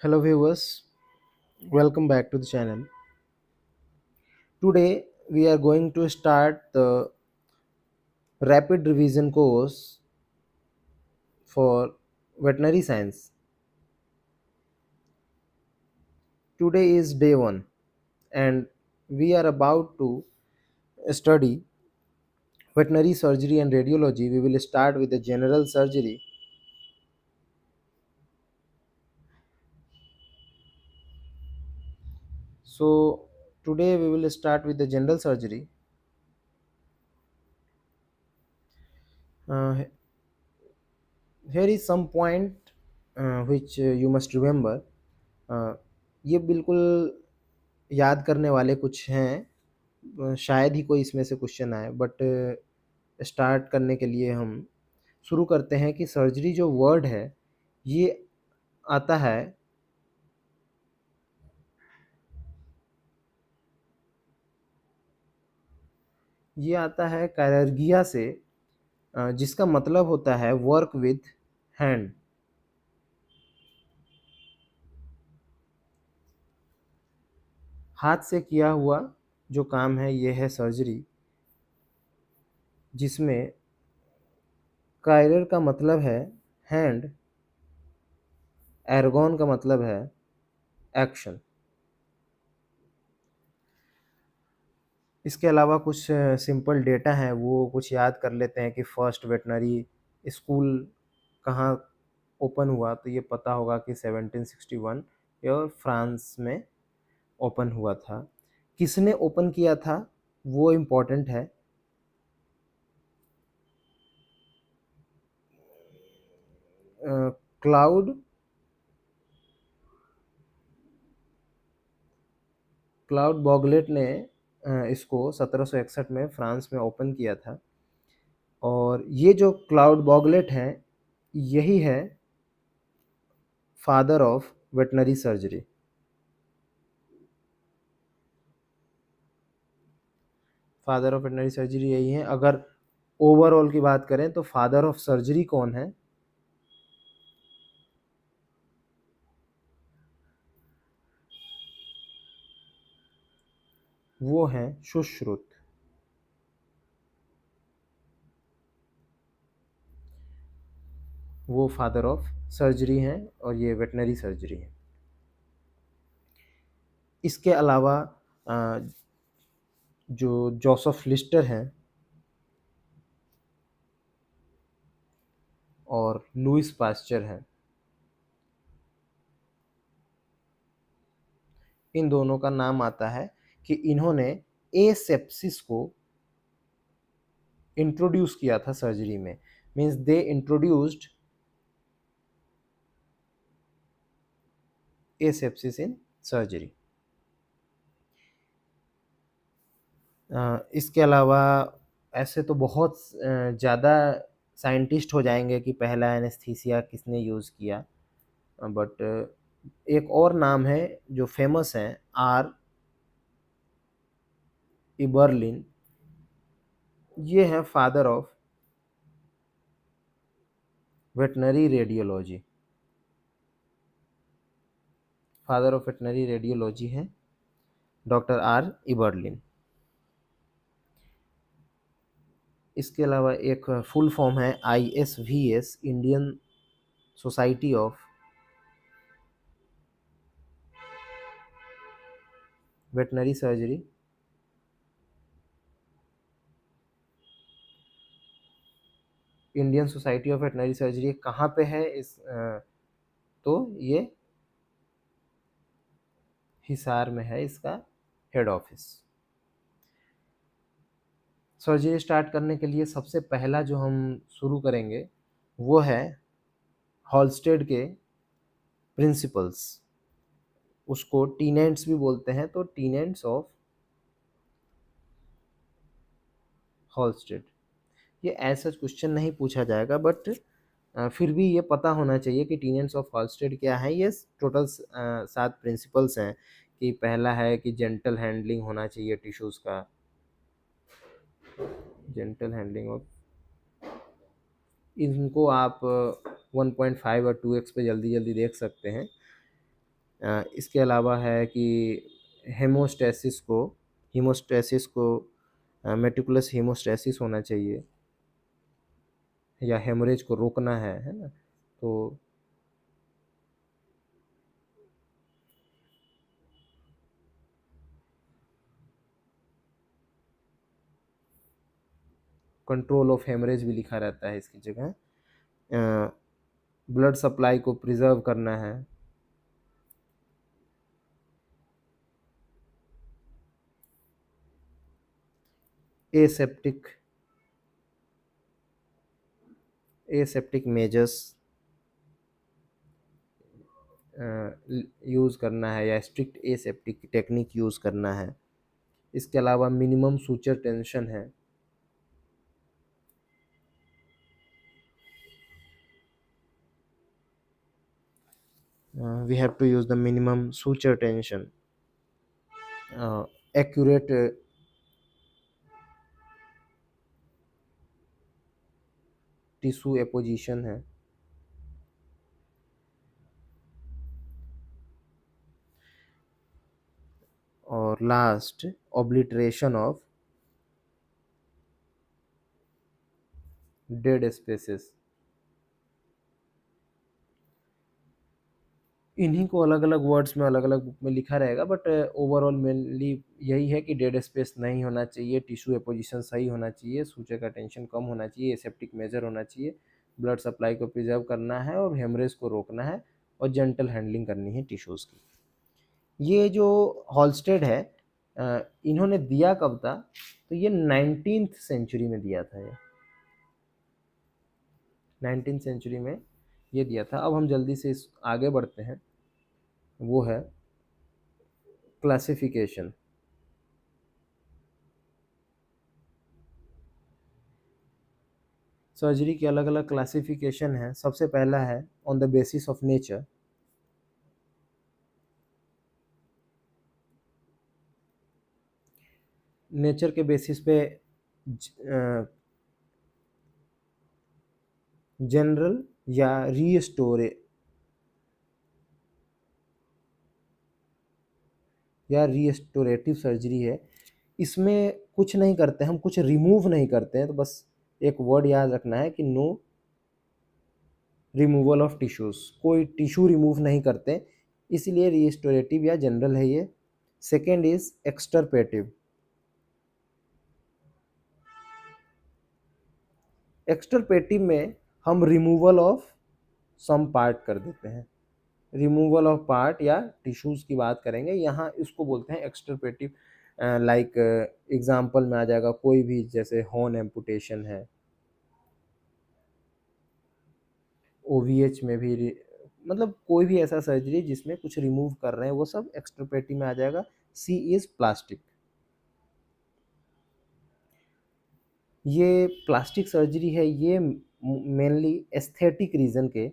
Hello viewers, welcome back to the channel. Today we are going to start the rapid revision course for veterinary science. Today is day 1 and we are about to study veterinary surgery and radiology. We will start with the general surgery. So today we will start with the general surgery. Uh, Here is some point which you must remember. ये बिल्कुल याद करने वाले कुछ हैं, शायद ही कोई इसमें से क्वेश्चन आए, बट स्टार्ट करने के लिए हम शुरू करते हैं कि सर्जरी जो वर्ड है ये आता है कैलर्गिया से, जिसका मतलब होता है वर्क विद हैंड। हाथ से किया हुआ जो काम है ये है सर्जरी, जिसमें कायरर का मतलब है हैंड, एर्गोन का मतलब है एक्शन। इसके अलावा कुछ सिंपल डेटा हैं वो कुछ याद कर लेते हैं कि फर्स्ट वेटनरी स्कूल कहाँ ओपन हुआ, तो ये पता होगा कि 1761 और फ्रांस में ओपन हुआ था। किसने ओपन किया था वो इम्पोर्टेंट है। क्लाउड क्लाउड बॉगलेट ने इसको 1761 में फ्रांस में ओपन किया था, और ये जो क्लाउड बॉगलेट है यही है father of veterinary surgery. Father of veterinary surgery यही है। अगर ओवरऑल की बात करें तो फादर ऑफ सर्जरी कौन है? वो हैं सुश्रुत। वो फादर ऑफ सर्जरी हैं और ये वेटनरी सर्जरी है। इसके अलावा जो जोसेफ लिस्टर हैं और लुइस पास्चर हैं, इन दोनों का नाम आता है कि इन्होंने एसेप्सिस को इंट्रोड्यूस किया था सर्जरी में। Means they introduced asepsis in surgery. इसके अलावा ऐसे तो बहुत ज़्यादा साइंटिस्ट हो जाएंगे कि पहला एनेस्थीसिया किसने यूज़ किया, बट एक और नाम है जो फेमस है, आर इबर्लिन। ये है father of veterinary radiology. Father of veterinary radiology है डॉक्टर आर इबर्लिन। इसके अलावा एक फुल फॉर्म है ISVS, Indian society of veterinary surgery. Indian society of veterinary surgery कहाँ पे है? तो ये हिसार में है इसका हेड ऑफिस। सर्जरी स्टार्ट करने के लिए सबसे पहला जो हम शुरू करेंगे वो है हॉलस्टेड के प्रिंसिपल्स। उसको टीनेंट्स भी बोलते हैं, तो टीनेंट्स ऑफ हॉलस्टेड। ये ऐसा क्वेश्चन नहीं पूछा जाएगा, बट फिर भी ये पता होना चाहिए कि टीनेंट्स ऑफ हॉलस्टेड क्या है। ये टोटल 7 प्रिंसिपल्स हैं। कि पहला है कि जेंटल हैंडलिंग होना चाहिए टिश्यूज़ का, जेंटल हैंडलिंग ऑफ। इनको आप 1.5 और 2x पे जल्दी जल्दी देख सकते हैं। इसके अलावा है कि हेमोस्टेसिस को हीमोस्टेसिस को मेटिकुलस हीमोस्टेसिस होना चाहिए, या हेमोरेज को रोकना है ना। तो कंट्रोल ऑफ हेमरेज भी लिखा रहता है इसकी जगह। ब्लड सप्लाई को प्रिजर्व करना है। एसेप्टिक एसेप्टिक मेजर्स यूज़ करना है, या स्ट्रिक्ट एसेप्टिक टेक्निक यूज़ करना है। इसके अलावा मिनिमम सूचर टेंशन है। We have to use the minimum suture tension. Accurate tissue apposition है। और last, obliteration of dead spaces. इन्हीं को अलग अलग वर्ड्स में अलग अलग बुक में लिखा रहेगा, बट ओवरऑल मेनली यही है कि डेड स्पेस नहीं होना चाहिए, टिश्यू एपोजिशन सही होना चाहिए, सूचर का टेंशन कम होना चाहिए, एसेप्टिक मेजर होना चाहिए, ब्लड सप्लाई को प्रिजर्व करना है और हेमरेज को रोकना है, और जेंटल हैंडलिंग करनी है टिश्यूज़ की। ये जो हॉलस्टेड है, इन्होंने दिया कब था? तो ये 19th सेंचुरी में दिया था। ये 19th सेंचुरी में ये दिया था। अब हम जल्दी से इस आगे बढ़ते हैं, वो है क्लासिफिकेशन। सर्जरी के अलग अलग क्लासिफिकेशन है। सबसे पहला है on the basis of nature. Nature के बेसिस पे जनरल या रीस्टोरेटिव सर्जरी है। इसमें कुछ नहीं करते हम, कुछ रिमूव नहीं करते हैं। तो बस एक वर्ड याद रखना है कि नो रिमूवल ऑफ टिश्यूज़, कोई टिश्यू रिमूव नहीं करते, इसलिए रीस्टोरेटिव या जनरल है ये। Second is एक्सटर्पेटिव। एक्सटर्पेटिव में हम रिमूवल ऑफ सम पार्ट कर देते हैं, रिमूवल ऑफ पार्ट या टिश्यूज़ की बात करेंगे यहाँ, इसको बोलते हैं एक्सटर्पेटिव। लाइक एग्जांपल में आ जाएगा कोई भी, जैसे हॉर्न एम्पुटेशन है, ओवीएच में भी मतलब कोई भी ऐसा सर्जरी जिसमें कुछ रिमूव कर रहे हैं, वो सब एक्सटर्पेटिव में आ जाएगा। सी इज प्लास्टिक। ये प्लास्टिक सर्जरी है, ये मेनली एस्थेटिक रीज़न के,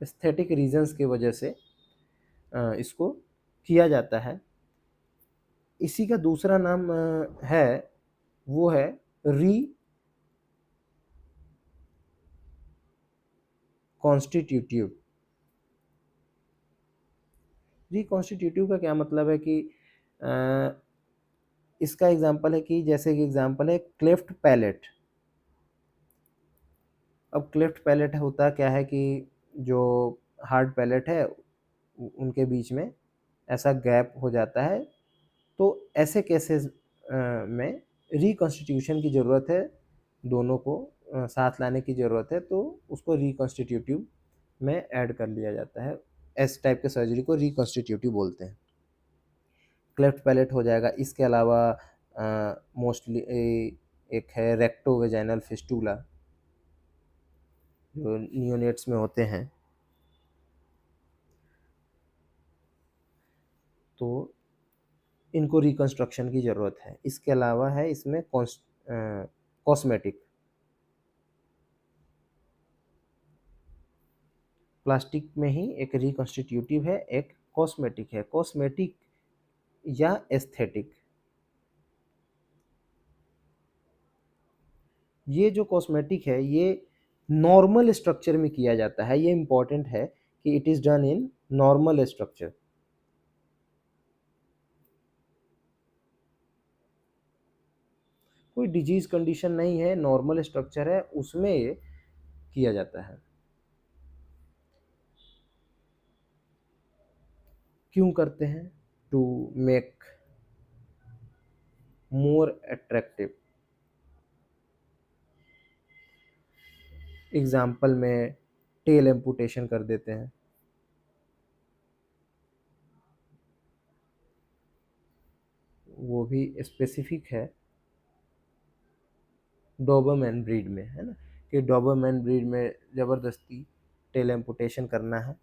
एस्थेटिक रीजंस की वजह से इसको किया जाता है। इसी का दूसरा नाम है, वो है रिकॉन्स्टिट्यूटिव। रिकॉन्स्टिट्यूटिव का क्या मतलब है कि इसका एग्जांपल है कि, जैसे कि एग्जांपल है क्लेफ्ट पैलेट। अब क्लेफ्ट पैलेट होता क्या है कि जो हार्ड पैलेट है उनके बीच में ऐसा गैप हो जाता है, तो ऐसे केसेस में रिकॉन्स्टिट्यूशन की ज़रूरत है, दोनों को साथ लाने की ज़रूरत है, तो उसको रिकॉन्स्टिट्यूटिव में ऐड कर लिया जाता है। इस टाइप के सर्जरी को रिकॉन्स्टिट्यूटिव बोलते हैं। क्लेफ्ट पैलेट हो जाएगा। इसके अलावा मोस्टली एक है रेक्टो वेजाइनल फिस्टूला, जो नियोनेट्स में होते हैं। तो इनको रिकंस्ट्रक्शन की ज़रूरत है। इसके अलावा है इसमें कॉस्मेटिक। प्लास्टिक में ही एक रिकंस्टिट्यूटिव है, एक कॉस्मेटिक है। कॉस्मेटिक या एस्थेटिक, ये जो कॉस्मेटिक है, ये नॉर्मल स्ट्रक्चर में किया जाता है, ये इंपॉर्टेंट है कि it is done in normal structure. कोई डिजीज कंडीशन नहीं है, नॉर्मल स्ट्रक्चर है, उसमें ये किया जाता है। क्यों करते हैं? To make more attractive. Example में टेल एम्पुटेशन कर देते हैं। वो भी स्पेसिफिक है डोबरमैन ब्रीड में, है ना, कि डोबरमैन ब्रीड में ज़बरदस्ती टेल एम्पुटेशन करना है।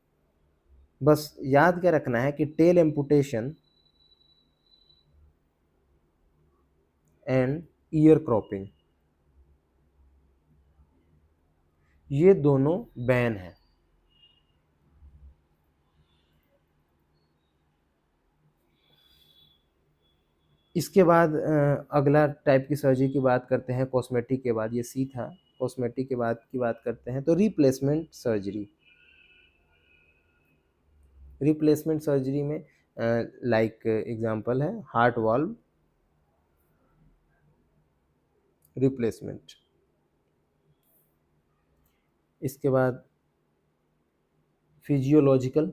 बस याद क्या रखना है कि tail amputation and ear cropping, ये दोनों बैन है। इसके बाद अगला टाइप की सर्जरी की बात करते हैं कॉस्मेटिक के बाद, ये सी था। कॉस्मेटिक के बाद की बात करते हैं तो रिप्लेसमेंट सर्जरी। रिप्लेसमेंट सर्जरी में लाइक एग्जांपल है हार्ट वाल्व रिप्लेसमेंट। इसके बाद फिजियोलॉजिकल,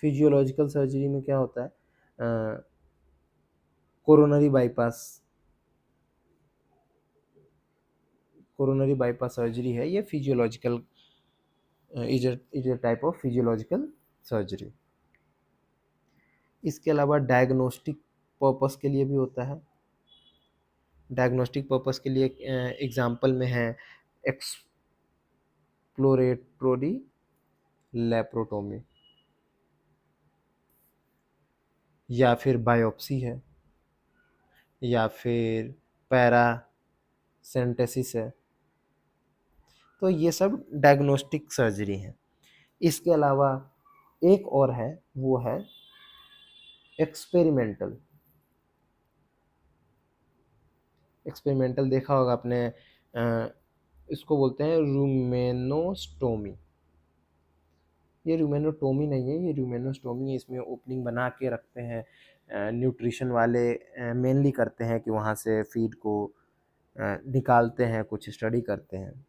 फिजियोलॉजिकल सर्जरी में क्या होता है? Coronary bypass, coronary bypass surgery है, ये physiological is a type of physiological surgery. इसके अलावा डायग्नोस्टिक पर्पस के लिए भी होता है। डायग्नोस्टिक पर्पस के लिए एग्जांपल में है एक्सप्लोरेटरी लेप्रोटोमी, या फिर बायोप्सी है, या फिर पैरासेंटेसिस है। तो ये सब डायग्नोस्टिक सर्जरी है। इसके अलावा एक और है, वो है एक्सपेरिमेंटल। एक्सपेरिमेंटल देखा होगा आपने, इसको बोलते हैं रूमेनोस्टोमी। ये रूमेनोटोमी नहीं है, ये रूमेनोस्टोमी है। इसमें ओपनिंग बना के रखते हैं, न्यूट्रिशन वाले मेनली करते हैं कि वहाँ से फीड को निकालते हैं, कुछ स्टडी करते हैं।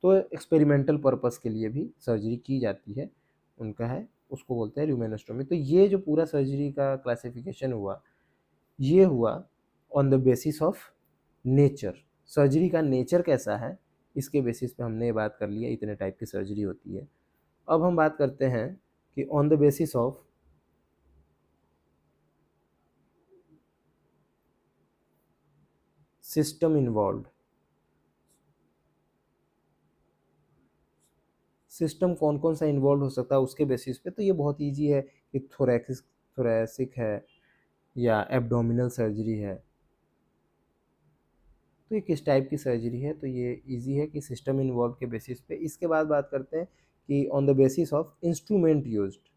तो एक्सपेरिमेंटल पर्पस के लिए भी सर्जरी की जाती है, उनका है, उसको बोलते हैं रूमेनोस्टोमी। तो ये जो पूरा सर्जरी का क्लासिफिकेशन हुआ, ये हुआ on the basis of nature. Surgery का नेचर कैसा है, इसके बेसिस पे हमने ये बात कर लिया, इतने टाइप की सर्जरी होती है। अब हम बात करते हैं कि on the basis of system involve. System कौन कौन सा इन्वॉल्व हो सकता है उसके बेसिस पे, तो ये बहुत इजी है कि थोरैसिक है या एब्डोमिनल सर्जरी है। तो ये किस टाइप की सर्जरी है, तो ये इजी है कि सिस्टम इन्वॉल्व के बेसिस पे। इसके बाद बात करते हैं कि on the basis of instrument used.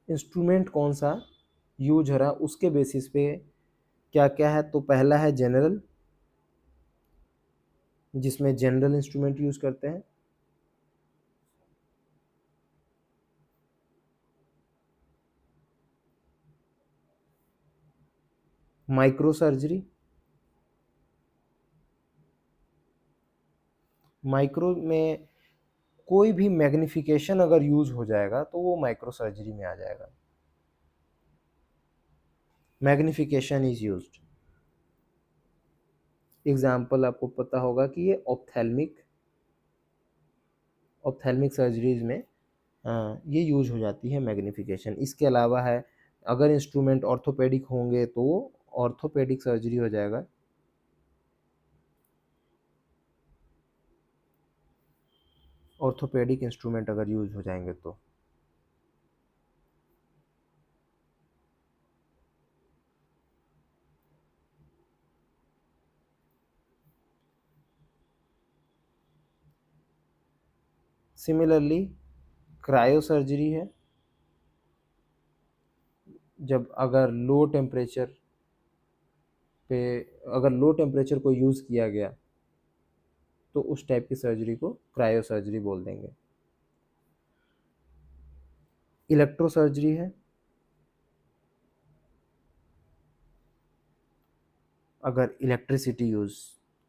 Instrument कौन सा यूज हो रहा है उसके बेसिस पे क्या क्या है। तो पहला है जनरल, जिसमें जनरल इंस्ट्रूमेंट यूज करते हैं। माइक्रो सर्जरी, माइक्रो में कोई भी मैग्निफिकेशन अगर यूज हो जाएगा तो वो माइक्रो सर्जरी में आ जाएगा। Magnification is used. एग्जाम्पल आपको पता होगा कि ये ऑप्थेल्मिक सर्जरीज में ये यूज हो जाती है मैग्निफिकेशन। इसके अलावा है, अगर इंस्ट्रूमेंट ऑर्थोपेडिक होंगे तो ऑर्थोपेडिक सर्जरी हो जाएगा। ऑर्थोपेडिक इंस्ट्रूमेंट अगर यूज हो जाएंगे तो। सिमिलरली क्रायो सर्जरी है, जब अगर लो टेम्परेचर पे अगर लो टेम्परेचर को यूज़ किया गया तो उस टाइप की सर्जरी को क्रायो सर्जरी बोल देंगे। इलेक्ट्रो सर्जरी है, अगर इलेक्ट्रिसिटी यूज़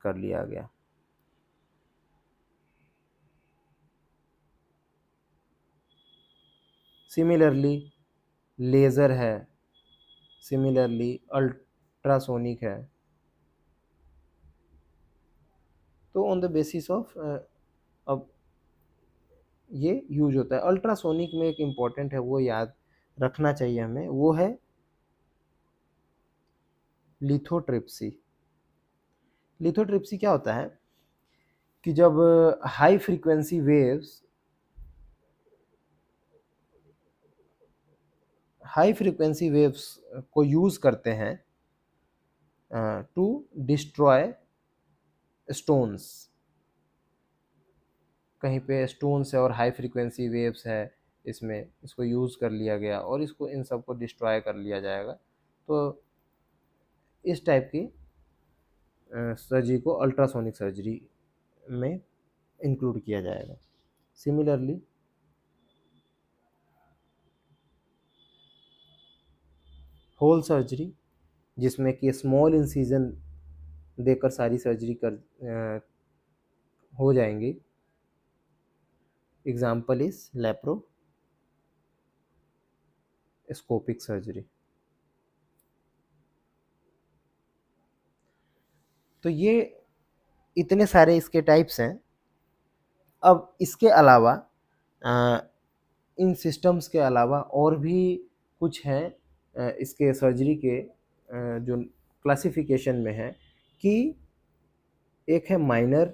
कर लिया गया। सिमिलरली लेज़र है, सिमिलरली अल्ट्रासोनिक है। तो ऑन द बेसिस ऑफ अब ये यूज होता है। अल्ट्रासोनिक में एक इम्पॉर्टेंट है, वो याद रखना चाहिए हमें, वो है लिथोट्रिप्सी। लिथोट्रिप्सी क्या होता है कि जब हाई फ्रीक्वेंसी वेव्स को यूज़ करते हैं टू डिस्ट्रॉय स्टोन्स, कहीं पे स्टोन्स है और हाई फ्रीक्वेंसी वेव्स है, इसमें इसको यूज़ कर लिया गया और इसको इन सब को डिस्ट्रॉय कर लिया जाएगा, तो इस टाइप की सर्जरी को अल्ट्रासोनिक सर्जरी में इंक्लूड किया जाएगा। सिमिलरली होल सर्जरी, जिसमें कि स्मॉल इंसिजन देकर सारी सर्जरी हो जाएंगी। Example is laparoscopic surgery. तो ये इतने सारे इसके टाइप्स हैं। अब इसके अलावा इन सिस्टम्स के अलावा और भी कुछ हैं इसके सर्जरी के जो क्लासिफिकेशन में है, कि एक है माइनर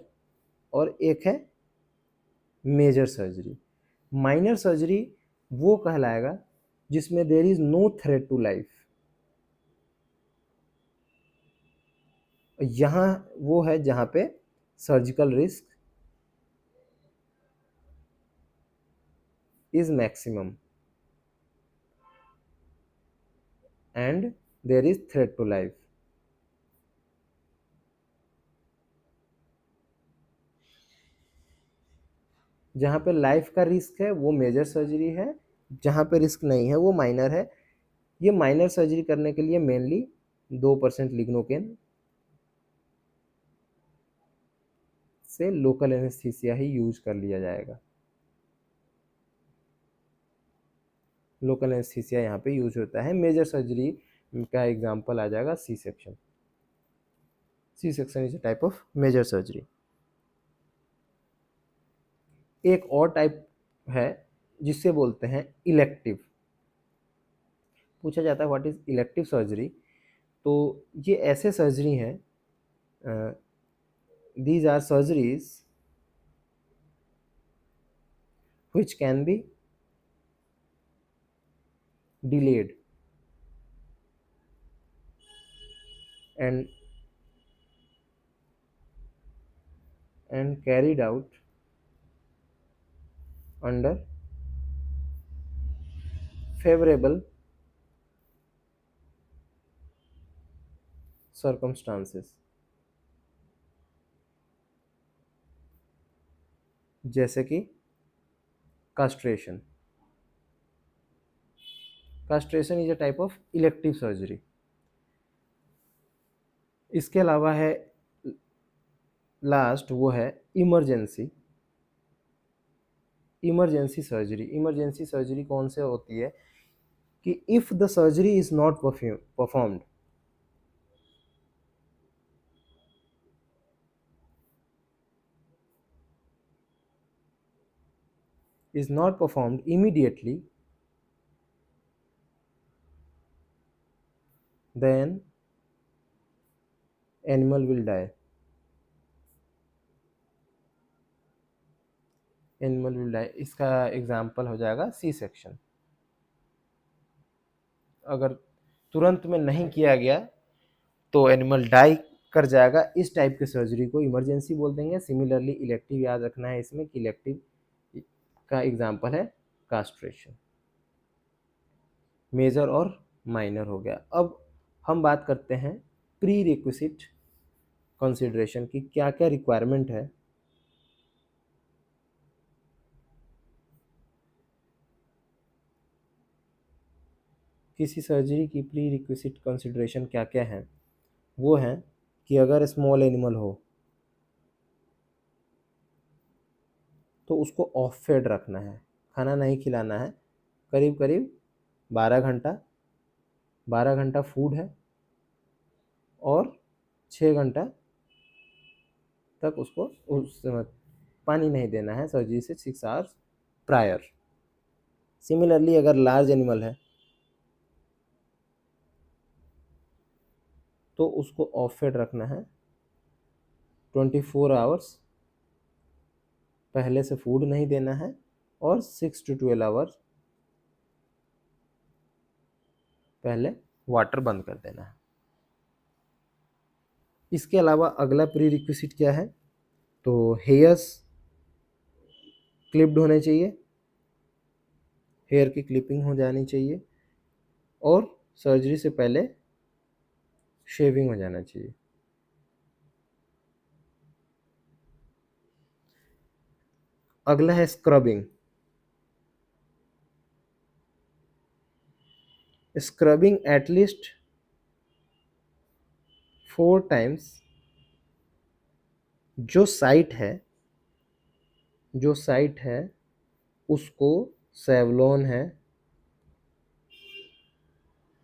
और एक है मेजर सर्जरी। माइनर सर्जरी वो कहलाएगा जिसमें there is no threat to life. यहाँ वो है जहाँ पे surgical risk is maximum and there is threat to life. जहाँ पे लाइफ का रिस्क है वो मेजर सर्जरी है, जहाँ पे रिस्क नहीं है वो माइनर है। ये माइनर सर्जरी करने के लिए मेनली 2% लिग्नोकेन से लोकल एनेस्थीसिया ही यूज कर लिया जाएगा। लोकल एनेस्थीसिया यहाँ पे यूज होता है। मेजर सर्जरी का एग्जांपल आ जाएगा C section. C section is a type of major surgery. एक और टाइप है जिससे बोलते हैं इलेक्टिव। पूछा जाता है व्हाट इज इलेक्टिव सर्जरी, तो ये ऐसे सर्जरी हैं, these are surgeries which can be delayed and carried out under favorable circumstances, जैसे कि castration. Castration is a type of elective surgery. इसके अलावा है लास्ट, वो है emergency. Emergency surgery. Emergency surgery कौन से होती है कि if the surgery is not performed immediately, then animal will die. Animal will die, इसका एग्जाम्पल हो जाएगा सी सेक्शन। अगर तुरंत में नहीं किया गया तो एनिमल डाई कर जाएगा। इस टाइप के सर्जरी को इमरजेंसी बोल देंगे। सिमिलरली इलेक्टिव याद रखना है इसमें कि इलेक्टिव का एग्जाम्पल है कास्ट्रेशन। मेजर और माइनर हो गया। अब हम बात करते हैं प्री रिक्विजिट कंसिडरेशन की, क्या क्या रिक्वायरमेंट है। किसी सर्जरी की प्री रिक्विजिट कंसिडरेशन क्या क्या है, वो है कि अगर स्मॉल एनिमल हो तो उसको ऑफ फेड रखना है, खाना नहीं खिलाना है, करीब करीब 12 घंटा, 12 घंटा फूड है और 6 घंटा तक उसको उस पानी नहीं देना है सर्जरी से 6 आवर्स प्रायर। सिमिलरली अगर लार्ज एनिमल है तो उसको ऑफ फेड रखना है, 24 आवर्स पहले से फूड नहीं देना है और 6 to 12 आवर्स पहले वाटर बंद कर देना है। इसके अलावा अगला प्री रिक्विजिट क्या है, तो हेयर्स क्लिप्ड होने चाहिए, हेयर की क्लिपिंग हो जानी चाहिए और सर्जरी से पहले शेविंग हो जाना चाहिए। अगला है स्क्रबिंग। स्क्रबिंग एटलीस्ट 4 टाइम्स जो साइट है, जो साइट है उसको सेवलॉन है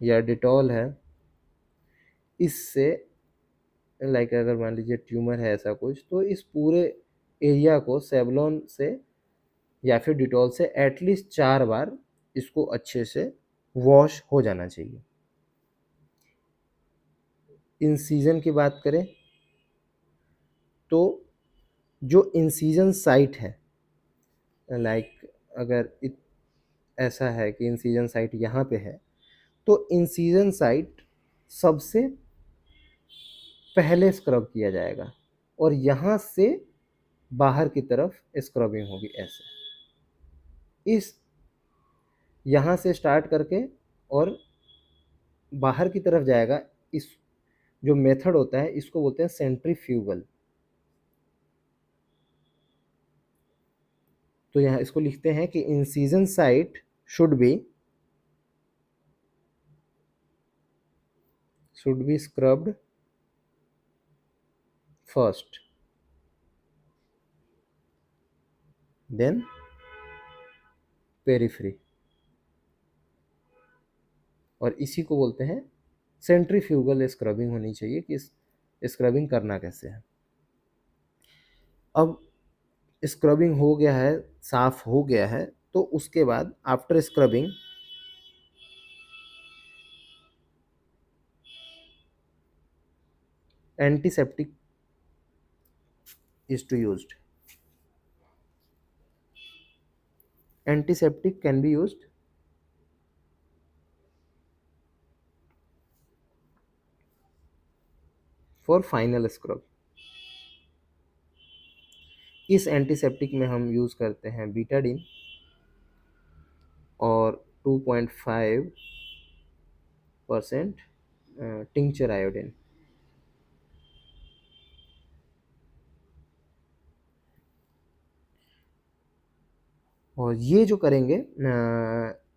या डिटॉल है, इससे लाइक अगर मान लीजिए ट्यूमर है ऐसा कुछ, तो इस पूरे एरिया को सेवलॉन से या फिर डिटॉल से एटलीस्ट 4 बार इसको अच्छे से वॉश हो जाना चाहिए। इंसीजन की बात करें तो जो इंसीजन साइट है, लाइक अगर ऐसा है कि इंसीजन साइट यहाँ पे है तो इंसीजन साइट सबसे पहले स्क्रब किया जाएगा और यहाँ से बाहर की तरफ स्क्रबिंग होगी ऐसे, इस यहाँ से स्टार्ट करके और बाहर की तरफ जाएगा। इस जो मेथड होता है इसको बोलते हैं सेंट्रीफ्यूगल। तो यहाँ इसको लिखते हैं कि incision site should be scrubbed first, then periphery, और इसी को बोलते हैं सेंट्रीफ्यूगल स्क्रबिंग होनी चाहिए। कि स्क्रबिंग करना कैसे है। अब स्क्रबिंग हो गया है, साफ हो गया है, तो उसके बाद after scrubbing antiseptic is to used. Antiseptic can be used for final scrub. इस एंटीसेप्टिक में हम यूज़ करते हैं बीटाडीन और 2.5% टिंचर आयोडीन। और ये जो करेंगे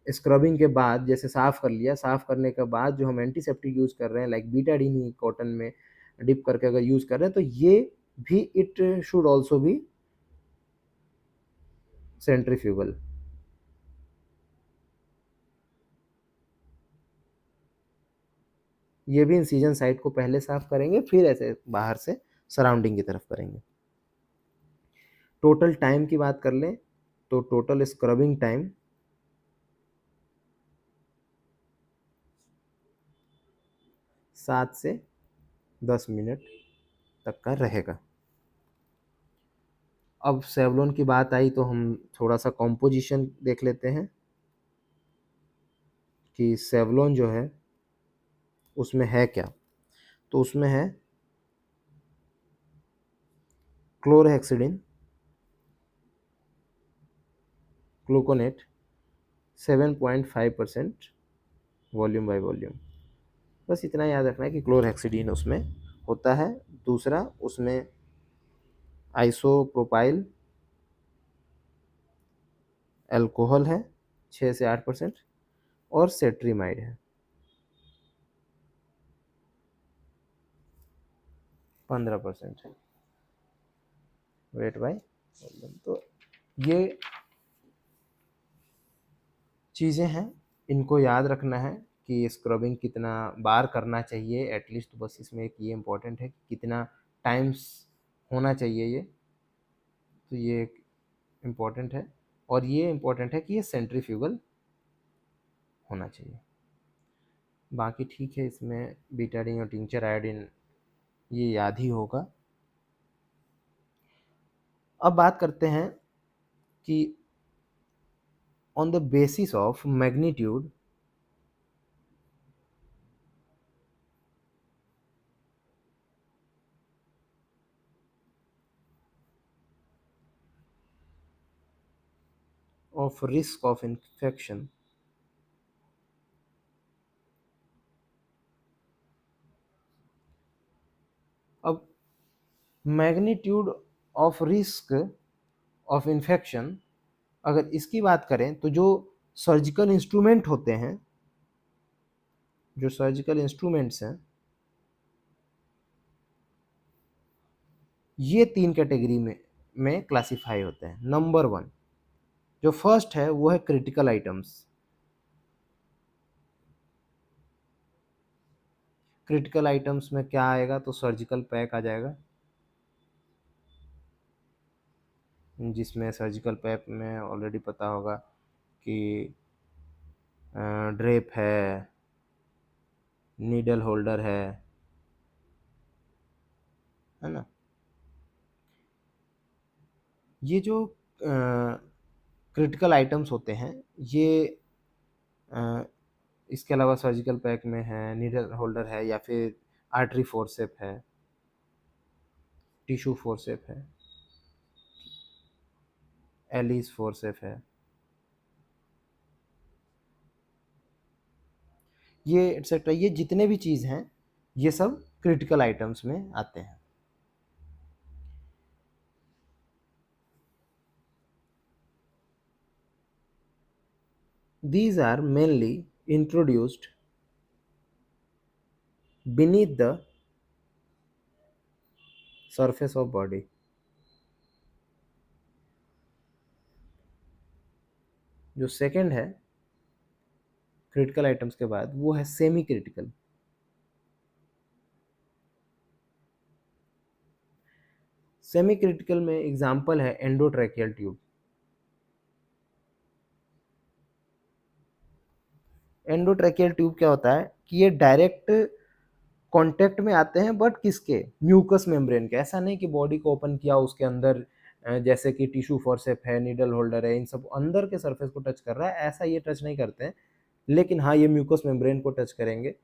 स्क्रबिंग के बाद, जैसे साफ़ कर लिया, साफ़ करने के बाद जो हम एंटीसेप्टिक यूज़ कर रहे हैं लाइक बीटाडीन ही कॉटन में डिप करके अगर यूज़ कर रहे हैं तो ये भी it should also be centrifugal. ये भी इंसिजन साइट को पहले साफ करेंगे फिर ऐसे बाहर से सराउंडिंग की तरफ करेंगे। टोटल टाइम की बात कर लें तो टोटल स्क्रबिंग टाइम 7 से 10 मिनट तक का रहेगा। अब सेवलॉन की बात आई तो हम थोड़ा सा कॉम्पोजिशन देख लेते हैं कि सेवलॉन जो है उसमें है क्या। तो उसमें है chlorhexidine, gluconate 7.5%, volume by volume. बस इतना याद रखना है कि क्लोरहेक्सिडीन उसमें होता है। दूसरा उसमें आइसोप्रोपाइल अल्कोहल है 6 से 8%, और सेट्रीमाइड है 15% है, वेट बाय वॉल्यूम। तो ये चीज़ें हैं, इनको याद रखना है कि स्क्रबिंग कितना बार करना चाहिए एटलीस्ट। बस इसमें एक ये इम्पोर्टेंट है कि कितना टाइम्स होना चाहिए ये, तो ये एक इम्पोर्टेंट है। और ये इम्पोर्टेंट है कि ये सेंट्रीफ्यूगल होना चाहिए। बाकी ठीक है, इसमें बीटाडीन और टिंचर आयोडीन ये याद ही होगा। अब बात करते हैं कि on the basis of magnitude of risk of infection, अब magnitude of risk of infection अगर इसकी बात करें तो जो सर्जिकल इंस्ट्रूमेंट होते हैं, जो सर्जिकल इंस्ट्रूमेंट्स हैं, ये 3 कैटेगरी में क्लासिफाई होते हैं। नंबर 1 जो फर्स्ट है वो है क्रिटिकल आइटम्स। क्रिटिकल आइटम्स में क्या आएगा, तो सर्जिकल पैक आ जाएगा, जिसमें सर्जिकल पैक में ऑलरेडी पता होगा कि ड्रेप है, नीडल होल्डर है ना। ये जो क्रिटिकल आइटम्स होते हैं, ये अ, इसके अलावा सर्जिकल पैक में है, नीडल होल्डर है, या फिर आर्टरी फोर्सेप है, टिश्यू फोर्सेप है, एलिस फोर्सेप है, ये एटसेट्रा, ये जितने भी चीज़ हैं ये सब क्रिटिकल आइटम्स में आते हैं। These are mainly introduced beneath the surface of body। जो सेकंड है क्रिटिकल आइटम्स के बाद, वो है सेमी क्रिटिकल। सेमी क्रिटिकल में एग्जांपल है एंडोट्रैकियल ट्यूब। एंडोट्रैकियल ट्यूब क्या होता है कि ये डायरेक्ट कांटेक्ट में आते हैं, बट किसके, म्यूकस मेम्ब्रेन के। ऐसा नहीं कि बॉडी को ओपन किया उसके अंदर, जैसे कि टिश्यू फोर्सेप है, नीडल होल्डर है, इन सब अंदर के सरफेस को टच कर रहा है, ऐसा ये टच नहीं करते हैं। लेकिन हाँ, ये म्यूकस मेम्ब्रेन को टच करेंगे।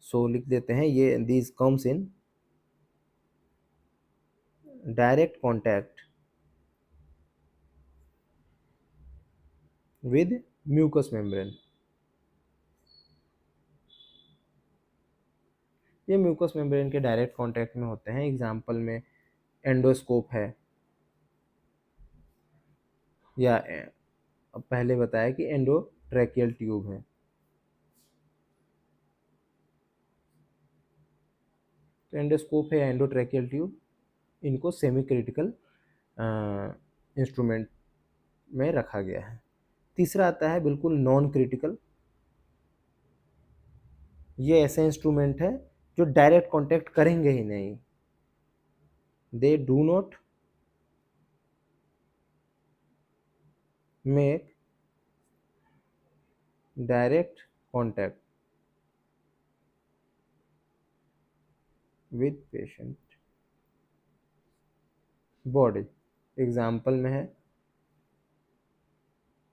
सो लिख देते हैं ये, this comes in direct contact with mucous membrane. ये म्यूकस मेम्ब्रेन के डायरेक्ट कांटेक्ट में होते हैं। एग्जांपल में एंडोस्कोप है, या अब पहले बताया कि एंडोट्रैकियल ट्यूब है। तो एंडोस्कोप है या एंडोट्रैकियल ट्यूब, इनको सेमी क्रिटिकल इंस्ट्रूमेंट में रखा गया है। तीसरा आता है बिल्कुल नॉन क्रिटिकल। ये ऐसे इंस्ट्रूमेंट है जो डायरेक्ट कांटेक्ट करेंगे ही नहीं, they do not make direct contact with patient body. Example में है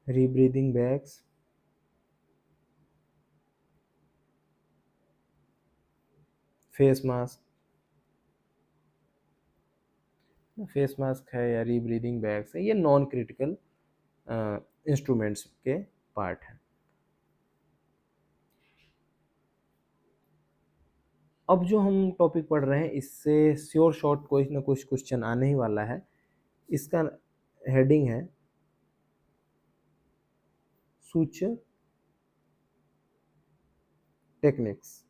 rebreathing bags, face mask, face mask है या रीब्रीदिंग बैग्स है, ये नॉन क्रिटिकल इंस्ट्रूमेंट्स के पार्ट हैं। अब जो हम टॉपिक पढ़ रहे हैं इससे श्योर शॉर्ट कोई ना कुछ क्वेश्चन आने ही वाला है। इसका हेडिंग है suture techniques,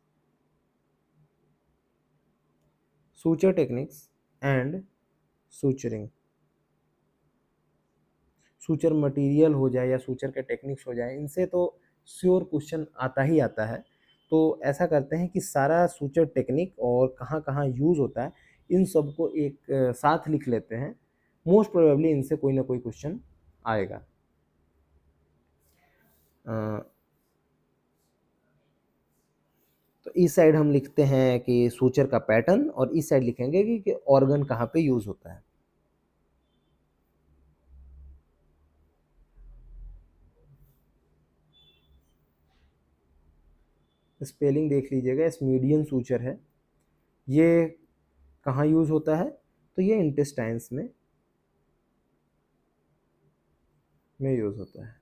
suture techniques and suturing. Suture material हो जाए या सूचर के टेक्निक्स हो जाए, इनसे तो श्योर क्वेश्चन आता ही आता है। तो ऐसा करते हैं कि सारा सूचर टेक्निक और कहाँ कहाँ यूज़ होता है इन सब को एक साथ लिख लेते हैं। मोस्ट प्रोबेबली इनसे कोई ना कोई क्वेश्चन आएगा। तो इस साइड हम लिखते हैं कि सूचर का पैटर्न और इस साइड लिखेंगे कि ऑर्गन कहाँ पे यूज़ होता है। स्पेलिंग देख लीजिएगा, मीडियन सूचर है। ये कहाँ यूज़ होता है? तो ये इंटेस्टाइन्स में यूज़ होता है।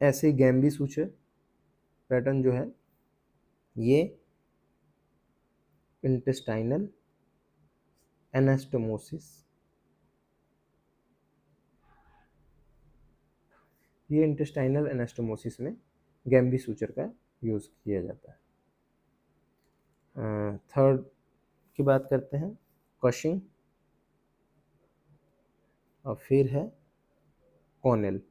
ऐसे गैम्बी सूचर पैटर्न जो है ये इंटेस्टाइनल एनास्टोमोसिस, ये इंटेस्टाइनल एनास्टोमोसिस में गैम्बी सूचर का यूज़ किया जाता है। थर्ड की बात करते हैं, कशिंग, और फिर है कॉनेल।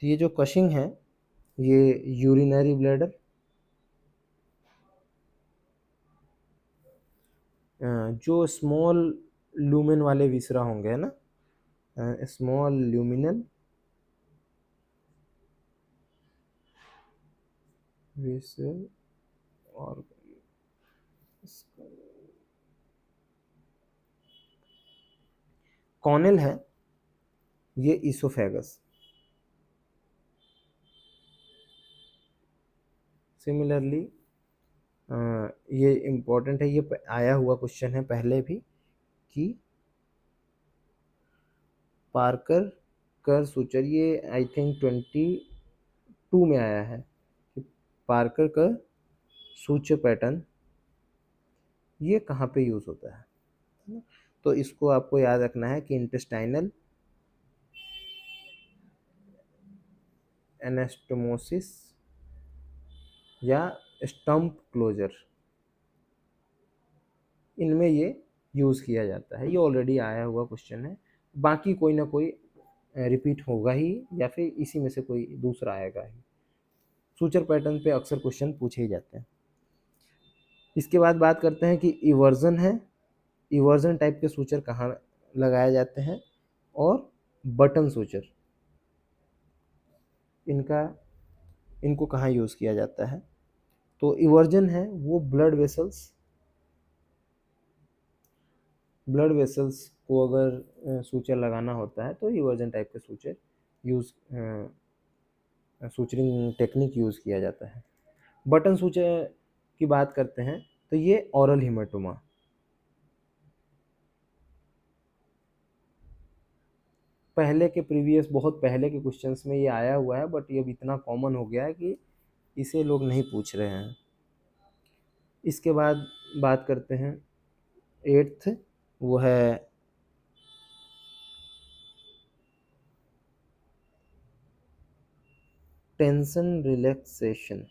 तो ये जो कशिंग है ये यूरिनरी ब्लैडर, जो स्मॉल लूमेन वाले विसरा होंगे, है ना, स्मॉल ल्यूमिनल विसरल और कॉनेल है ये इसोफेगस। सिमिलरली ये इम्पोर्टेंट है, ये आया हुआ क्वेश्चन है पहले भी कि पार्कर कर सूचर, ये आई थिंक 22 में आया है कि पार्कर का सूचर पैटर्न ये कहाँ पे यूज़ होता है ना? तो इसको आपको याद रखना है कि इंटेस्टाइनल एनास्टोमोसिस या स्टम्प क्लोजर, इनमें ये यूज़ किया जाता है। ये ऑलरेडी आया हुआ क्वेश्चन है, बाकी कोई ना कोई रिपीट होगा ही या फिर इसी में से कोई दूसरा आएगा ही। सूचर पैटर्न पे अक्सर क्वेश्चन पूछे ही जाते हैं। इसके बाद बात करते हैं कि इवर्जन है, इवर्जन टाइप के सूचर कहाँ लगाए जाते हैं, और बटन सूचर इनको कहाँ यूज़ किया जाता है। तो इवर्जन है वो ब्लड वेसल्स को अगर सूचर लगाना होता है तो इवर्जन टाइप के suture use suturing technique use किया जाता है। बटन सूचर की बात करते हैं तो ये ऑरल हीमेटोमा, पहले के प्रीवियस बहुत पहले के क्वेश्चंस में ये आया हुआ है, बट ये अब इतना कॉमन हो गया है कि इसे लोग नहीं पूछ रहे हैं। इसके बाद बात करते हैं 8th, वो है टेंशन रिलैक्सेशन।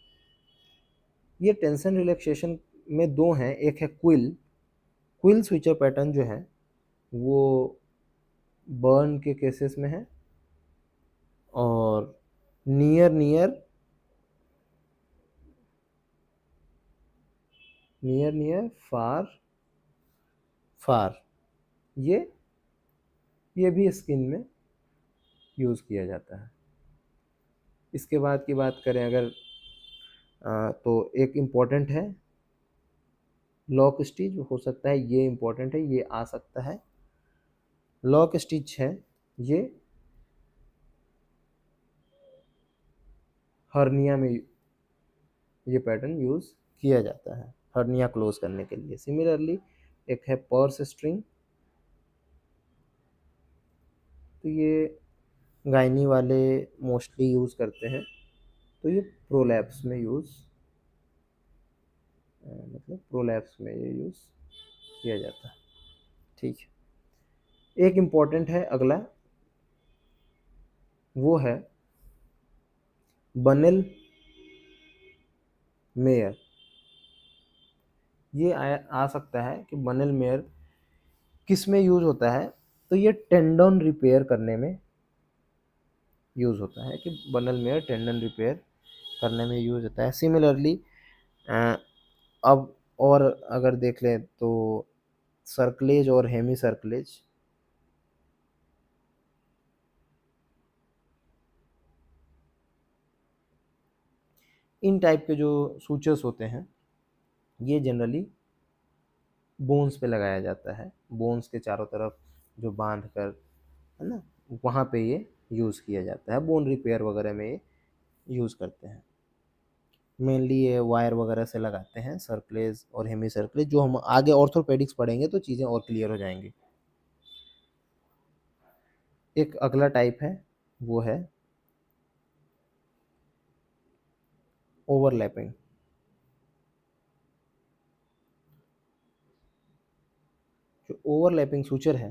ये टेंशन रिलैक्सेशन में दो हैं, एक है क्विल स्विचर पैटर्न जो है वो बर्न के केसेस में है, और नियर नियर फार फार ये भी स्किन में यूज़ किया जाता है। इसके बाद की बात करें अगर तो एक इम्पॉर्टेंट है लॉक स्टिच, हो सकता है ये इम्पॉर्टेंट है, ये आ सकता है। लॉक स्टिच है ये हर्निया में ये पैटर्न यूज़ किया जाता है हर्निया क्लोज करने के लिए। सिमिलरली एक है पर्स स्ट्रिंग, तो ये गायनी वाले मोस्टली यूज़ करते हैं, तो ये प्रोलैप्स में प्रोलैप्स में ये यूज़ किया जाता है। ठीक है, एक इम्पॉर्टेंट है अगला, वो है बनेल मेयर। ये आ सकता है कि बनेल मेयर किस में यूज़ होता है, तो ये टेंडन रिपेयर करने में यूज़ होता है, कि बनेल मेयर टेंडन रिपेयर करने में यूज़ होता है। सिमिलरली अब और अगर देख लें तो सर्कलेज और हेमी सर्कलेज, इन टाइप के जो सूचर्स होते हैं ये जनरली बोन्स पे लगाया जाता है, बोन्स के चारों तरफ जो बांध कर, है ना, वहाँ पे ये यूज़ किया जाता है, बोन रिपेयर वगैरह में ये यूज़ करते हैं। मेनली ये वायर वगैरह से लगाते हैं, सर्कलेज और हेमी सर्कलेज। जो हम आगे ऑर्थोपेडिक्स पढ़ेंगे तो चीज़ें और क्लियर हो जाएंगी। एक अगला टाइप है, वो है ओवरलैपिंग। जो ओवरलैपिंग सूचर है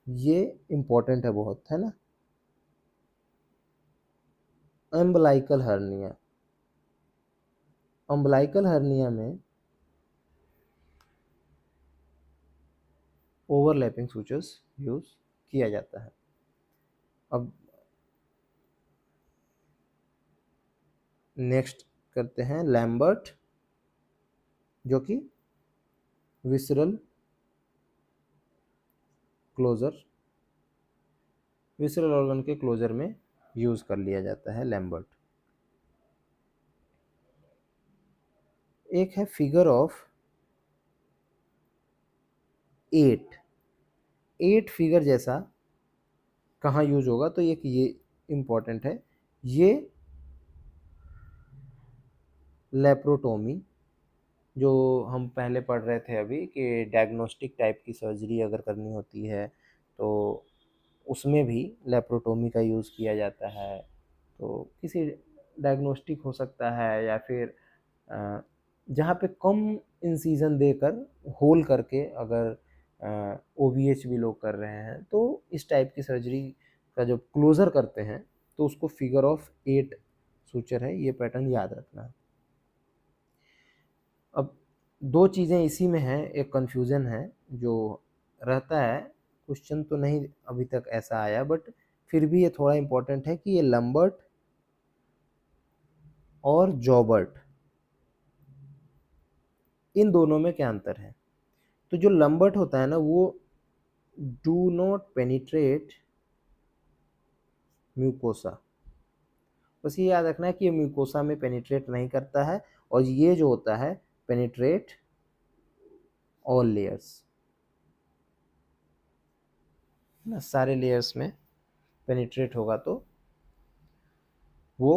ये इम्पोर्टेंट है बहुत, है ना। अम्बलाइकल हर्निया, अम्बलाइकल हर्निया में ओवरलैपिंग सूचर्स यूज किया जाता है। अब नेक्स्ट करते हैं लैम्बर्ट, जो कि विसरल क्लोजर, विसरल ऑर्गन के क्लोजर में यूज कर लिया जाता है लैम्बर्ट। एक है फिगर ऑफ 8, 8 फिगर जैसा कहाँ यूज होगा, तो एक ये इम्पोर्टेंट है, ये लेप्रोटोमी, जो हम पहले पढ़ रहे थे अभी कि डायग्नोस्टिक टाइप की सर्जरी अगर करनी होती है तो उसमें भी लेप्रोटोमी का यूज़ किया जाता है। तो किसी डायग्नोस्टिक हो सकता है, या फिर जहाँ पे कम इंसीजन देकर होल करके अगर ओवीएच भी लोग कर रहे हैं, तो इस टाइप की सर्जरी का जब क्लोज़र करते हैं तो उसको फिगर ऑफ 8 सूचर है, ये पैटर्न याद रखना है। अब दो चीज़ें इसी में हैं, एक कन्फ्यूज़न है जो रहता है, क्वेश्चन तो नहीं अभी तक ऐसा आया, बट फिर भी ये थोड़ा इम्पोर्टेंट है कि ये लंबर्ट और जॉबर्ट, इन दोनों में क्या अंतर है। तो जो लंबर्ट होता है ना, वो डू नॉट पेनिट्रेट म्यूकोसा, बस ये याद रखना है कि ये म्यूकोसा में पेनिट्रेट नहीं करता है, और ये जो होता है पेनिट्रेट ऑल लेयर्स, ना, सारे लेयर्स में पेनिट्रेट होगा तो वो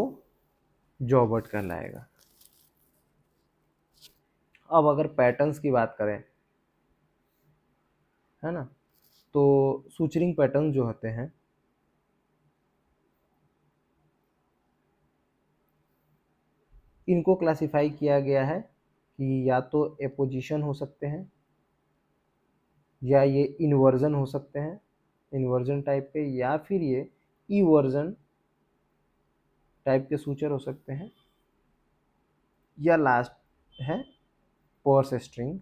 जॉबर्ट कहलाएगा। अब अगर पैटर्न्स की बात करें, है ना, तो सूचरिंग पैटर्न जो होते हैं, इनको क्लासिफाई किया गया है कि या तो एपोजिशन हो सकते हैं, या ये इन्वर्जन हो सकते हैं, इन्वर्जन टाइप के, या फिर ये ईवर्जन टाइप के सूचर हो सकते हैं, या लास्ट है पर्स स्ट्रिंग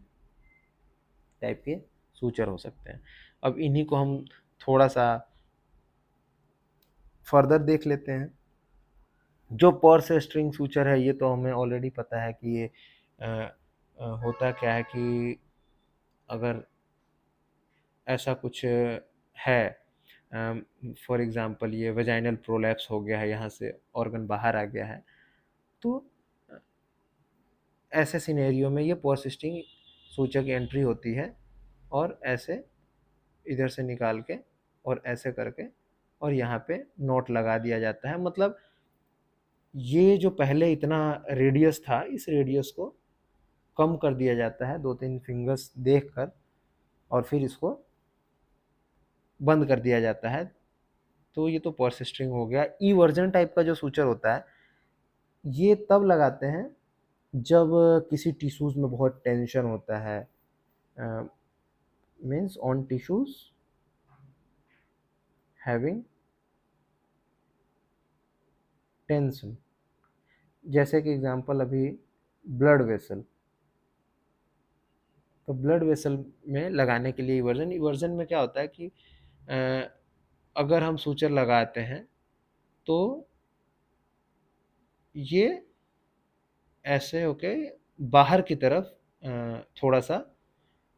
टाइप के सूचर हो सकते हैं। अब इन्हीं को हम थोड़ा सा फर्दर देख लेते हैं। जो पर्स स्ट्रिंग सूचर है, ये तो हमें ऑलरेडी पता है कि ये होता क्या है कि अगर ऐसा कुछ है, फॉर एग्जांपल ये वेजाइनल प्रोलैप्स हो गया है, यहाँ से ऑर्गन बाहर आ गया है, तो ऐसे सिनेरियो में ये पर्सिस्टिंग सूचक एंट्री होती है, और ऐसे इधर से निकाल के और ऐसे करके और यहाँ पे नोट लगा दिया जाता है। मतलब ये जो पहले इतना रेडियस था, इस रेडियस को कम कर दिया जाता है 2-3 फिंगर्स देखकर, और फिर इसको बंद कर दिया जाता है तो ये तो परसिस्टिंग हो गया। ई वर्जन टाइप का जो सूचर होता है ये तब लगाते हैं जब किसी टिश्यूज में बहुत टेंशन होता है, means on tissues having tension. जैसे कि एग्जांपल अभी ब्लड वेसल, तो ब्लड वेसल में लगाने के लिए इवर्जन, इवर्जन में क्या होता है कि अगर हम सूचर लगाते हैं तो ये ऐसे होके बाहर की तरफ थोड़ा सा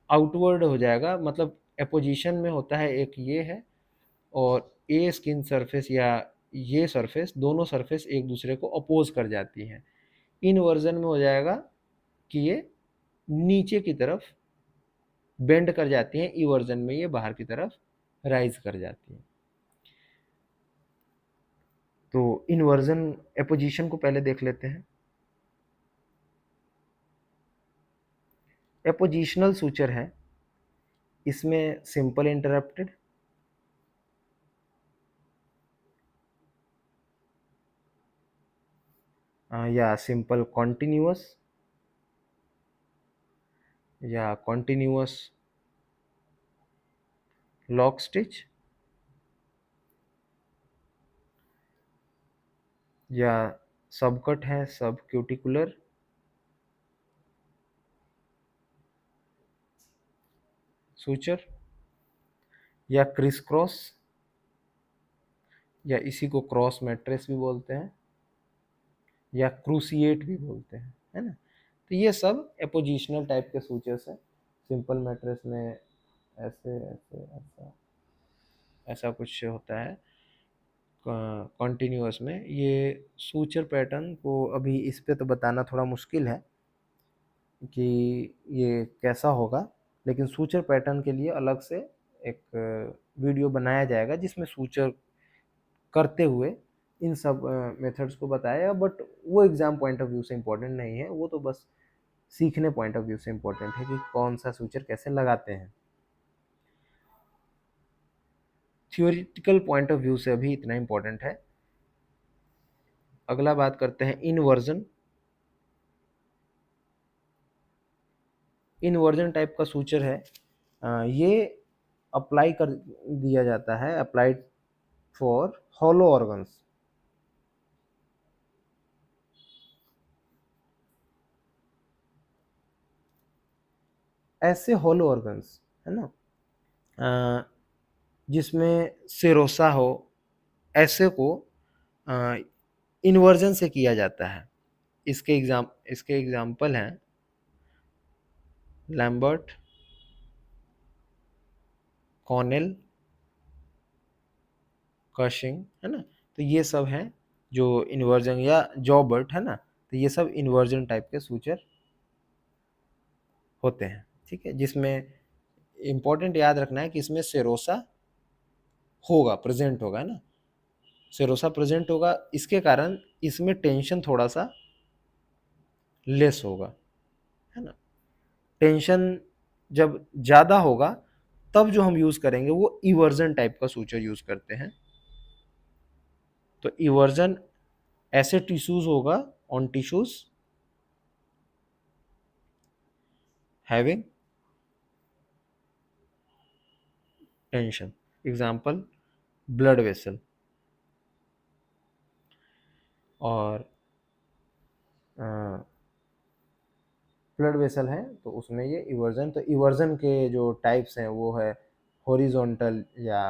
आउटवर्ड हो जाएगा, मतलब एपोजिशन में होता है, एक ये है और ए स्किन सरफेस या ये सरफेस, दोनों सरफेस एक दूसरे को अपोज कर जाती हैं। इन वर्जन में हो जाएगा कि ये नीचे की तरफ बेंड कर जाती हैं, ई वर्जन में ये बाहर की तरफ राइज कर जाती हैं। तो इनवर्जन एपोजिशन को पहले देख लेते हैं। एपोजिशनल सूचर है, इसमें सिंपल इंटरप्टेड या सिंपल कॉन्टिन्यूअस या कॉन्टिन्यूअस लॉक स्टिच या सबकट है, सब क्यूटिकुलर सूचर या क्रिस क्रॉस या इसी को क्रॉस मैट्रेस भी बोलते हैं या क्रूसिएट भी बोलते हैं, है ना। तो ये सब एपोजिशनल टाइप के सूचर्स हैं। सिंपल मैट्रेस में ऐसे ऐसे ऐसा ऐसा कुछ होता है, कॉन्टिन्यूअस में ये सूचर पैटर्न को अभी इस पे तो बताना थोड़ा मुश्किल है कि ये कैसा होगा, लेकिन सूचर पैटर्न के लिए अलग से एक वीडियो बनाया जाएगा जिसमें सूचर करते हुए इन सब मेथड्स को बताया। बट वो एग्ज़ाम पॉइंट ऑफ व्यू से इम्पोर्टेंट नहीं है, वो तो बस सीखने पॉइंट ऑफ व्यू से इम्पोर्टेंट है कि कौन सा सूचर कैसे लगाते हैं। थियोरिटिकल पॉइंट ऑफ व्यू से अभी इतना इम्पोर्टेंट है। अगला बात करते हैं इनवर्जन। इनवर्जन टाइप का सूचर है, ये अप्लाई कर दिया जाता है, अप्लाइड फॉर हॉलो ऑर्गन्स। ऐसे हॉलो ऑर्गन्स है ना, जिसमें सेरोसा हो, ऐसे को इन्वर्जन से किया जाता है। इसके एग्जाम्पल हैं लैम्बर्ट, कॉनेल, कशिंग, है ना। तो ये सब हैं जो इन्वर्जन, या जॉबर्ट, है ना। तो ये सब इन्वर्जन टाइप के सूचर होते हैं, ठीक है। जिसमें इंपॉर्टेंट याद रखना है कि इसमें सेरोसा होगा, प्रेजेंट होगा, है ना। सेरोसा प्रेजेंट होगा, इसके कारण इसमें टेंशन थोड़ा सा लेस होगा, है ना। टेंशन जब ज़्यादा होगा तब जो हम यूज़ करेंगे वो इवर्जन टाइप का सूचर यूज़ करते हैं। तो इवर्जन ऐसे टिश्यूज होगा, on tissues having tension. Example blood vessel. और ब्लड वेसल है तो उसमें ये इवर्जन, तो इवर्जन के जो टाइप्स हैं वो है हॉरिजॉन्टल या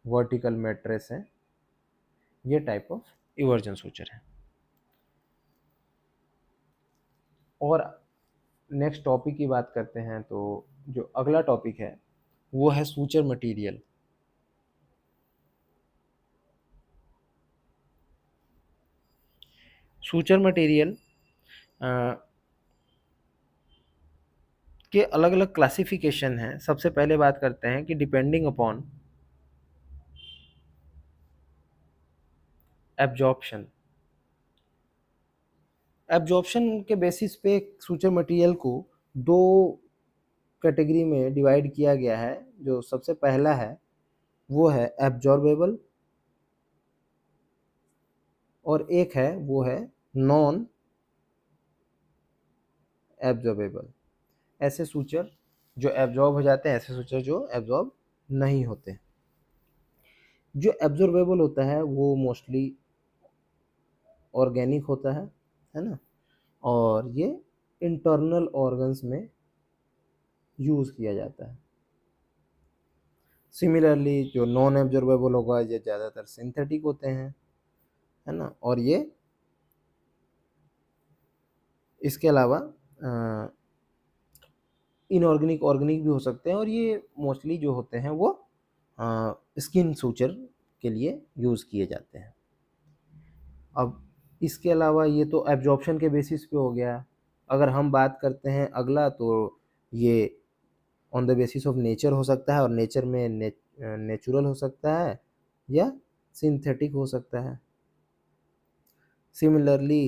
वर्टिकल मैट्रेस है, ये टाइप ऑफ इवर्जन सूचर है। और नेक्स्ट टॉपिक की बात करते हैं तो जो अगला टॉपिक है वो है सूचर मटेरियल। सूचर मटेरियल के अलग अलग क्लासिफिकेशन हैं। सबसे पहले बात करते हैं कि डिपेंडिंग अपॉन एब्जॉर्प्शन, एब्जॉर्प्शन के बेसिस पे सूचर मटेरियल को दो कैटेगरी में डिवाइड किया गया है। जो सबसे पहला है वो है एब्जॉर्बेबल, और एक है वो है नॉन एब्जॉर्बेबल। ऐसे सूचर जो एब्जॉर्ब हो जाते हैं, ऐसे सूचर जो एब्जॉर्ब नहीं होते। जो एब्जॉर्बेबल होता है वो मोस्टली ऑर्गेनिक होता है ना, और ये इंटरनल ऑर्गन्स में यूज़ किया जाता है। सिमिलरली जो नॉन एब्जॉर्बेबल होगा ये ज़्यादातर सिंथेटिक होते हैं, है ना, और ये इसके अलावा इनऑर्गेनिक ऑर्गेनिक भी हो सकते हैं, और ये मोस्टली जो होते हैं वो स्किन सूचर के लिए यूज़ किए जाते हैं। अब इसके अलावा ये तो एब्जॉर्प्शन के बेसिस पे हो गया। अगर हम बात करते हैं अगला, तो ये on the basis of nature हो सकता है, और नेचर में नेचुरल हो सकता है या सिंथेटिक हो सकता है। सिमिलरली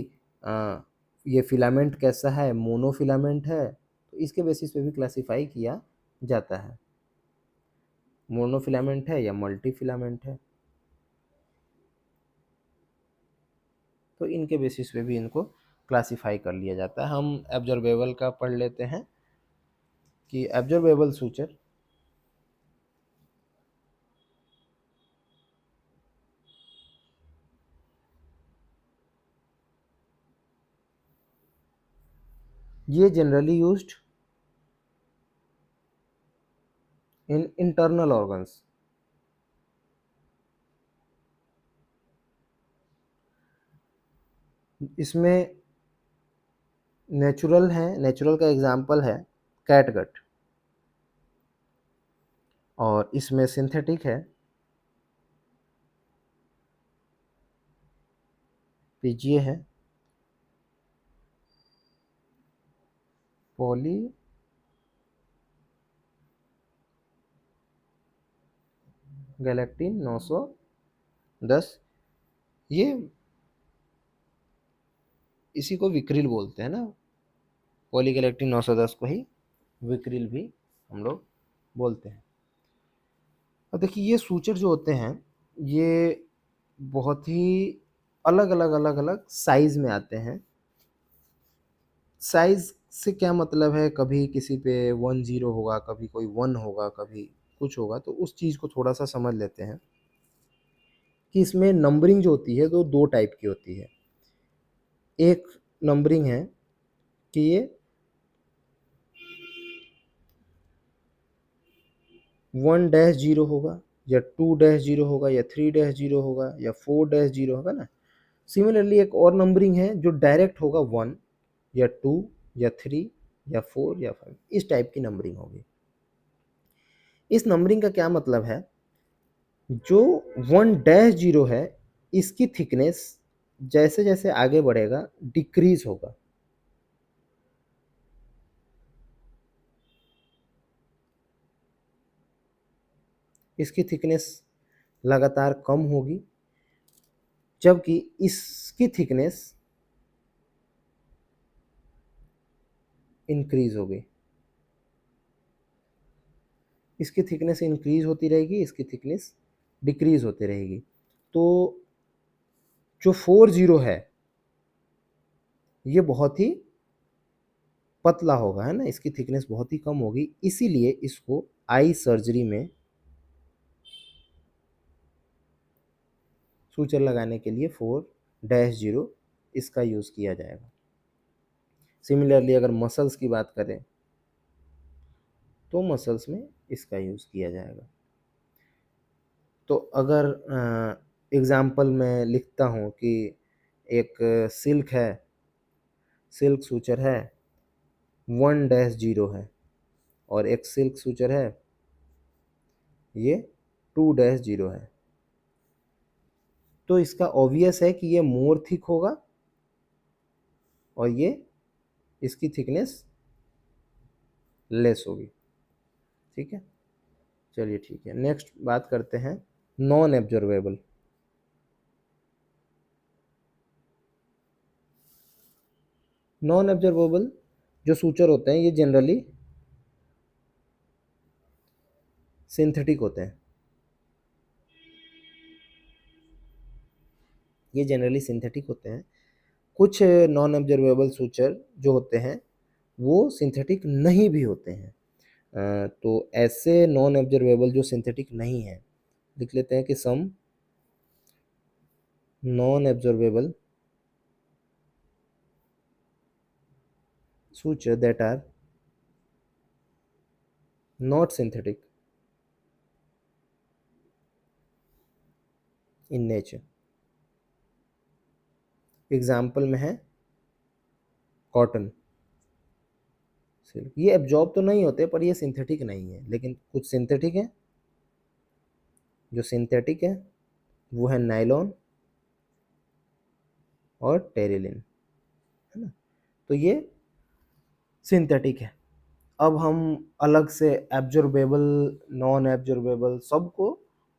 ये फिलामेंट कैसा है, मोनोफिलामेंट है, तो इसके बेसिस पे भी क्लासिफाई किया जाता है, मोनोफिलामेंट है या मल्टी फिलामेंट है। तो इनके बेसिस पे भी इनको क्लासिफाई कर लिया जाता है। हम एब्जॉर्बेबल का पढ़ लेते हैं कि एब्जॉर्बेबल सूचर ये generally used in internal organs. इसमें नेचुरल है, नेचुरल का एग्जांपल है कैटगट, और इसमें सिंथेटिक है पीजीए है, पॉली गैलेक्टिन 910, ये इसी को विक्रिल बोलते हैं ना, पॉलीगैलेक्टिन 910 को ही विक्रिल भी हम लोग बोलते हैं। अब देखिए ये सूचर जो होते हैं ये बहुत ही अलग अलग अलग अलग साइज में आते हैं। साइज से क्या मतलब है, कभी किसी पे 10 होगा, कभी कोई 1 होगा, कभी कुछ होगा, तो उस चीज़ को थोड़ा सा समझ लेते हैं कि इसमें नंबरिंग जो होती है तो दो टाइप की होती है। एक नंबरिंग है कि ये 1-0 होगा, या 2-0 होगा, या 3-0 होगा, या 4-0 होगा ना। सिमिलरली एक और नंबरिंग है जो डायरेक्ट होगा 1 या 2 या 3 या 4 या 5, इस टाइप की नंबरिंग होगी। इस नंबरिंग का क्या मतलब है, जो 1-0 है इसकी थिकनेस जैसे जैसे आगे बढ़ेगा डिक्रीज होगा, इसकी थिकनेस लगातार कम होगी, जबकि इसकी थिकनेस इंक्रीज होगी। इसकी थिकनेस इंक्रीज होती रहेगी, इसकी थिकनेस डिक्रीज होती रहेगी। तो जो 4-0 है ये बहुत ही पतला होगा, है ना, इसकी थिकनेस बहुत ही कम होगी, इसीलिए इसको आई सर्जरी में सूचर लगाने के लिए 4-0 इसका यूज़ किया जाएगा। सिमिलरली अगर मसल्स की बात करें तो मसल्स में इसका यूज़ किया जाएगा। तो अगर एग्ज़ाम्पल मैं लिखता हूँ कि एक सिल्क है, सिल्क सूचर है 1-0 है, और एक सिल्क सूचर है ये 2-0 है, तो इसका ऑब्वियस है कि ये मोर थिक होगा और ये इसकी थिकनेस लेस होगी। ठीक है, चलिए ठीक है, नेक्स्ट बात करते हैं नॉन एब्जॉर्बेबल। नॉन एब्जॉर्बेबल जो सूचर होते हैं ये जनरली सिंथेटिक होते हैं। ये जनरली सिंथेटिक होते हैं। कुछ नॉन ऑब्जर्वेबल सूचर जो होते हैं वो सिंथेटिक नहीं भी होते हैं। तो ऐसे नॉन ऑब्जर्वेबल जो सिंथेटिक नहीं है, लिख लेते हैं कि some non observable suture that are not synthetic in nature. Example में है कॉटन, सिल्क। ये एब्जॉर्ब तो नहीं होते पर ये सिंथेटिक नहीं है, लेकिन कुछ सिंथेटिक है। जो सिंथेटिक है वो है नायलॉन और टेरिलिन, है ना। तो ये सिंथेटिक है। अब हम अलग से एब्जॉर्बेबल, नॉन एब्जॉर्बेबल सबको,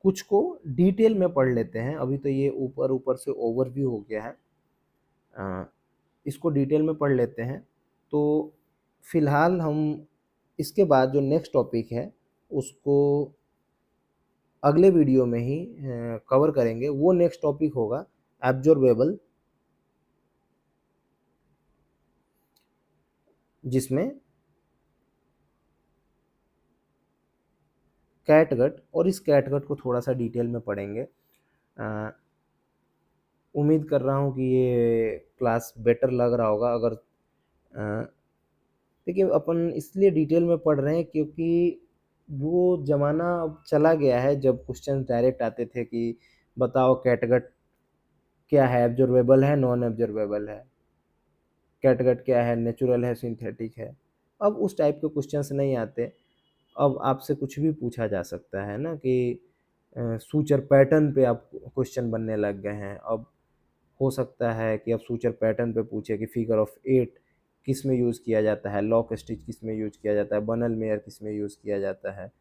कुछ को डिटेल में पढ़ लेते हैं। अभी तो ये ऊपर ऊपर से ओवरव्यू हो गया है, इसको डिटेल में पढ़ लेते हैं। तो फिलहाल हम इसके बाद जो नेक्स्ट टॉपिक है उसको अगले वीडियो में ही कवर करेंगे। वो नेक्स्ट टॉपिक होगा एब्जॉर्बेबल, जिसमें कैटगट, और इस कैटगट को थोड़ा सा डिटेल में पढ़ेंगे। उम्मीद कर रहा हूँ कि ये क्लास बेटर लग रहा होगा। अगर देखिए, अपन इसलिए डिटेल में पढ़ रहे हैं क्योंकि वो ज़माना अब चला गया है जब क्वेश्चन डायरेक्ट आते थे कि बताओ कैटगट क्या है, एब्जॉर्बेबल है नॉन एब्जॉर्बेबल है, कैटगट क्या है, नेचुरल है सिंथेटिक है। अब उस टाइप के क्वेश्चंस नहीं आते। अब आपसे कुछ भी पूछा जा सकता है ना कि सूचर पैटर्न पे आप क्वेश्चन बनने लग गए हैं। अब हो सकता है कि अब सूचर पैटर्न पे पूछे कि फिगर ऑफ 8 किस में यूज़ किया जाता है, लॉक स्टिच किस में यूज़ किया जाता है, बनल मेयर किस में यूज़ किया जाता है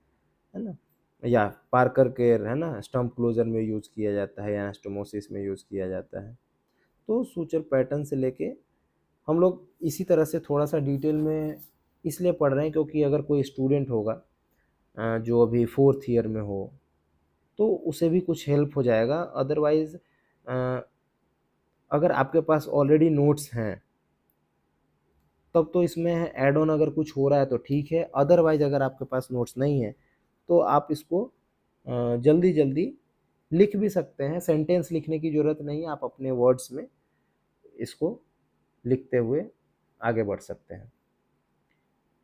ना, या पार्कर केयर, है ना, स्टम्प क्लोजर में यूज़ किया जाता है या एनास्टोमोसिस में यूज़ किया जाता है। तो सूचर पैटर्न से लेके हम लोग इसी तरह से थोड़ा सा डिटेल में इसलिए पढ़ रहे हैं क्योंकि अगर कोई स्टूडेंट होगा जो अभी 4th ईयर में हो, तो उसे भी कुछ हेल्प हो जाएगा। अदरवाइज़ अगर आपके पास ऑलरेडी नोट्स हैं तब तो इसमें ऐड ऑन अगर कुछ हो रहा है तो ठीक है। अदरवाइज़ अगर आपके पास नोट्स नहीं है तो आप इसको जल्दी जल्दी लिख भी सकते हैं। सेंटेंस लिखने की ज़रूरत नहीं है, आप अपने वर्ड्स में इसको लिखते हुए आगे बढ़ सकते हैं।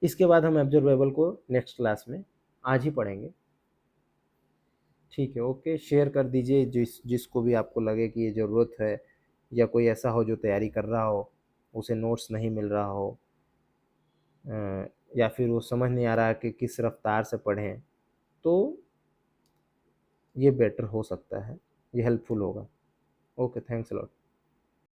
इसके बाद हम ऑब्जर्वेबल को नेक्स्ट क्लास में आज ही पढ़ेंगे। ठीक है, ओके। शेयर कर दीजिए जिसको भी आपको लगे कि ये ज़रूरत है, या कोई ऐसा हो जो तैयारी कर रहा हो, उसे नोट्स नहीं मिल रहा हो, या फिर वो समझ नहीं आ रहा कि किस रफ्तार से पढ़ें, तो ये बेटर हो सकता है, ये हेल्पफुल होगा। Okay, thanks a lot.